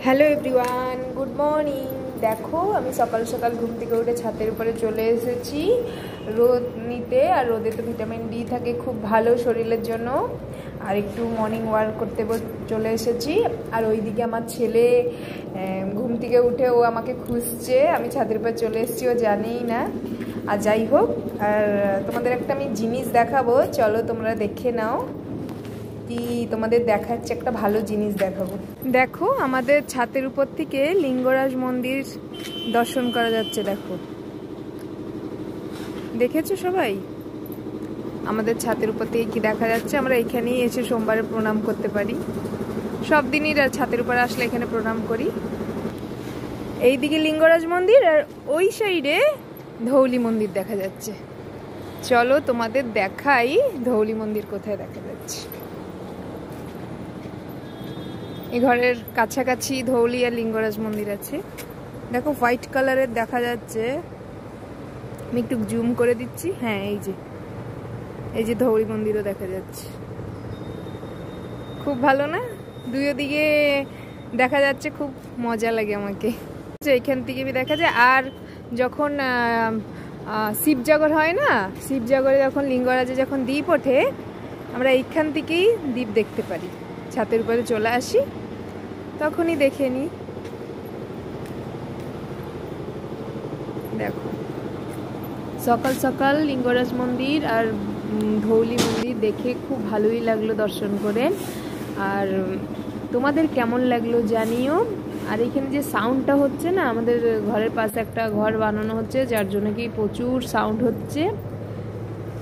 Hello everyone, good morning. দেখো আমি সকাল সকাল ঘুম থেকে উঠে ছাদের উপরে চলে এসেছি রোদ নিতে। আর রোদে তো ভিটামিন ডি থাকে, খুব ভালো শরীরের জন্য। আর একটু মর্নিং ওয়াক করতে চলে এসেছি। আর ওইদিকে আমার ছেলে ঘুম থেকে উঠে ও আমাকে খুঁজছে, আমি ছাদের উপর চলে এসেছি, ও জানেই না। আর যাই হোক, আর তোমাদের একটা আমি জিনিস দেখাবো, চলো তোমরা দেখে নাও। কি তোমাদের দেখাচ্ছে, একটা ভালো জিনিস দেখাবো। দেখো আমাদের ছাদের উপর থেকে লিঙ্গরাজ মন্দির দর্শন করা যাচ্ছে। দেখো, দেখেছো সবাই? আমাদের ছাদের উপর থেকে কি দেখা যাচ্ছে? আমরা এখানেই এসে সোমবারে প্রণাম করতে পারি। সব দিনই ছাদের উপর আসলে এখানে প্রণাম করি। এইদিকে লিঙ্গরাজ মন্দির, আর ওই সাইডে ধৌলি মন্দির দেখা যাচ্ছে। চলো তোমাদের দেখাই ধৌলি মন্দির কোথায় দেখা যাচ্ছে। এই ঘরের কাছাকাছি ধৌলি আর লিঙ্গরাজ মন্দির আছে। দেখো হোয়াইট কালারের দেখা যাচ্ছে, আমি একটু জুম করে দিচ্ছি। হ্যাঁ, এই যে ধৌলি মন্দিরও দেখা যাচ্ছে। খুব ভালো না? দুই দিকে দেখা যাচ্ছে, খুব মজা লাগে আমাকে। এইখান থেকে দেখা যায়। আর যখন শিবজাগর হয় না, শিবজাগরে যখন লিঙ্গরাজে যখন দ্বীপ ওঠে, আমরা এইখান থেকেই দ্বীপ দেখতে পারি। ছাদের উপরে চলে আসি, তখনই দেখে নিই। দেখো সকাল সকাল লিঙ্গরাজ মন্দির আর ধৌলি মন্দির দেখে খুব ভালোই লাগলো দর্শন করে। আর তোমাদের কেমন লাগলো জানিও। আর এখানে যে সাউন্ডটা হচ্ছে না, আমাদের ঘরের পাশে একটা ঘর বানানো হচ্ছে, যার জন্য কি প্রচুর সাউন্ড হচ্ছে,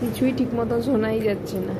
কিছুই ঠিক মতো শোনাই যাচ্ছে না।